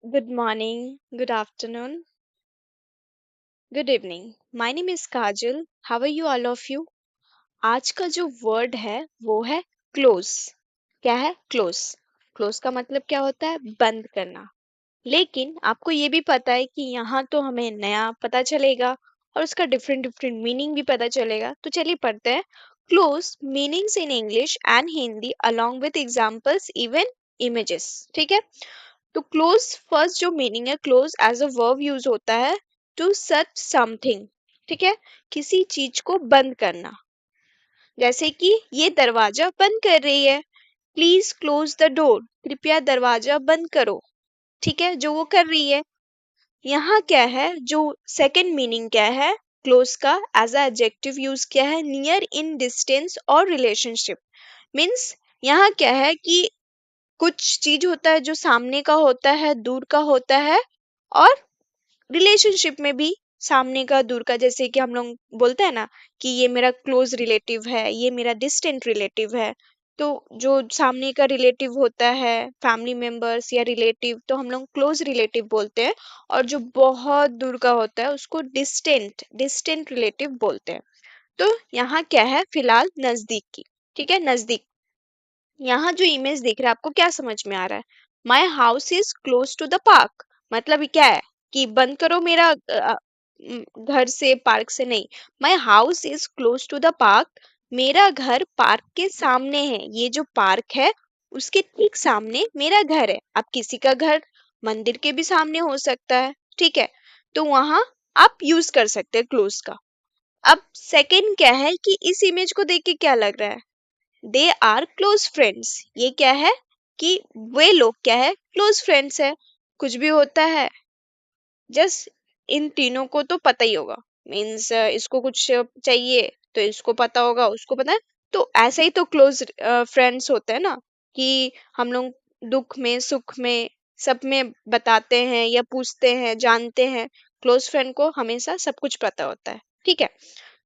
Good morning, good afternoon, good evening. My name is Kajal. How are you all of you? आज का जो word है वो है क्लोज। क्या है क्लोज? क्लोज का मतलब क्या होता है? बंद करना। लेकिन आपको ये भी पता है कि यहाँ तो हमें नया पता चलेगा और उसका डिफरेंट डिफरेंट मीनिंग भी पता चलेगा। तो चलिए पढ़ते हैं। Close meanings in English and Hindi along with examples even images. ठीक है। तो क्लोज फर्स्ट जो मीनिंग है, close as a verb use होता है टू शट समथिंग। ठीक है। किसी चीज को बंद करना। जैसे कि ये दरवाजा बंद कर रही है। Please close the door. कृपया दरवाजा बंद करो। ठीक है, जो वो कर रही है। यहाँ क्या है, जो सेकंड मीनिंग क्या है क्लोज का, एज अ एडजेक्टिव यूज किया है, नियर इन डिस्टेंस और रिलेशनशिप। मीन्स यहाँ क्या है कि कुछ चीज होता है जो सामने का होता है, दूर का होता है, और रिलेशनशिप में भी सामने का दूर का। जैसे कि हम लोग बोलते हैं ना कि ये मेरा क्लोज रिलेटिव है, ये मेरा डिस्टेंट रिलेटिव है। तो जो सामने का रिलेटिव होता है, फैमिली मेंबर्स या रिलेटिव, तो हम लोग क्लोज रिलेटिव बोलते हैं। और जो बहुत दूर का होता है उसको डिस्टेंट डिस्टेंट रिलेटिव बोलते हैं। तो यहाँ क्या है, फिलहाल नजदीक की। ठीक है, नजदीक। यहाँ जो इमेज दिख रहा है आपको क्या समझ में आ रहा है? My house is close to the park. मतलब ये क्या है कि बंद करो मेरा घर से, पार्क से नहीं। My house is close to the park. मेरा घर पार्क के सामने है। ये जो पार्क है उसके ठीक सामने मेरा घर है। अब किसी का घर मंदिर के भी सामने हो सकता है। ठीक है। तो वहां आप यूज कर सकते हैं क्लोज का। अब सेकंड क्या है कि इस इमेज को देख के क्या लग रहा है? They are close friends. ये क्या है कि वे लोग क्या है, क्लोज फ्रेंड्स है। कुछ भी होता है, जस्ट इन तीनों को तो पता ही होगा। मीन्स इसको कुछ चाहिए तो इसको पता होगा, उसको पता है। तो ऐसे ही तो क्लोज फ्रेंड्स होते हैं ना, कि हम लोग दुख में सुख में सब में बताते हैं या पूछते हैं, जानते हैं। क्लोज फ्रेंड को हमेशा सब कुछ पता होता है। ठीक है।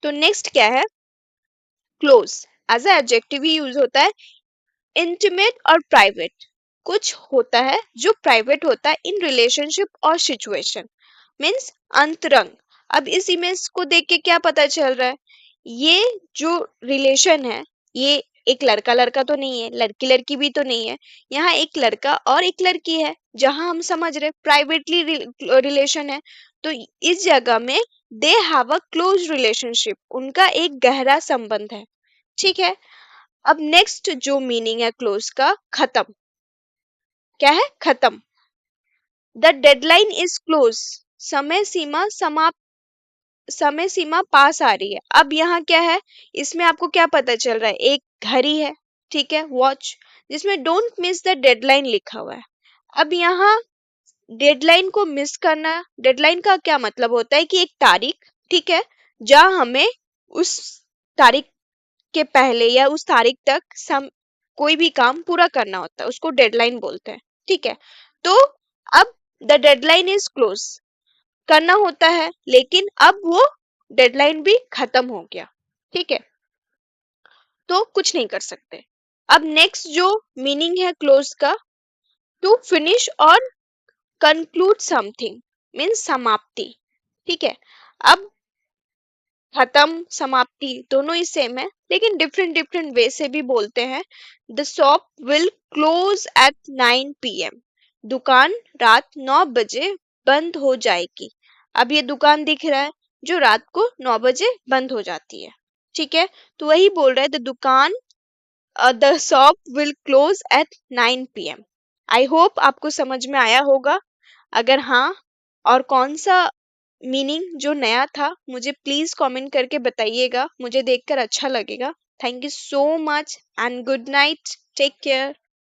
तो नेक्स्ट क्या है, क्लोज एज ए एडजेक्टिव ही यूज होता है, इंटीमेट और प्राइवेट। कुछ होता है जो प्राइवेट होता है इन रिलेशनशिप और सिचुएशन। मीन्स अंतरंग। अब इस इमेज को देख के क्या पता चल रहा है? ये जो रिलेशन है, ये एक लड़का लड़का तो नहीं है, लड़की लड़की भी तो नहीं है। यहाँ एक लड़का और एक लड़की है, जहां हम समझ रहे प्राइवेटली रिलेशन है। तो इस जगह में they have a close relationship, उनका एक गहरा संबंध है। ठीक है। अब नेक्स्ट जो मीनिंग है क्लोज का, खत्म। क्या है? खत्म। The deadline is close. समय सीमा समाप्त, समय सीमा पास आ रही है। अब यहाँ क्या है, इसमें आपको क्या पता चल रहा है? एक घड़ी है, ठीक है, वॉच, जिसमें डोंट मिस द डेडलाइन लिखा हुआ है। अब यहाँ डेडलाइन को मिस करना, डेडलाइन का क्या मतलब होता है कि एक तारीख, ठीक है, जहाँ हमें उस तारीख के पहले या उस तारीख तक कोई भी काम पूरा करना होता है, उसको डेडलाइन बोलते हैं। ठीक है। तो अब द डेडलाइन इज क्लोज, करना होता है, लेकिन अब वो डेडलाइन भी खत्म हो गया। ठीक है। तो कुछ नहीं कर सकते। अब नेक्स्ट जो मीनिंग है क्लोज का, टू फिनिश और कंक्लूड समथिंग, मीन्स समाप्ति। ठीक है। अब खत्म समाप्ति दोनों ही सेम है, लेकिन डिफरेंट डिफरेंट वे से भी बोलते हैं। The shop will close eight 9 PM। दुकान रात 9 बजे बंद हो जाएगी। अब ये दुकान दिख रहा है जो रात को 9 बजे बंद हो जाती है। ठीक है। तो वही बोल रहा है, द दुकान, the shop will close eight 9 PM। I hope आपको समझ में आया होगा। अगर हाँ, और कौन सा मीनिंग जो नया था, मुझे प्लीज कमेंट करके बताइएगा, मुझे देखकर अच्छा लगेगा। Thank you so much and good night, take care.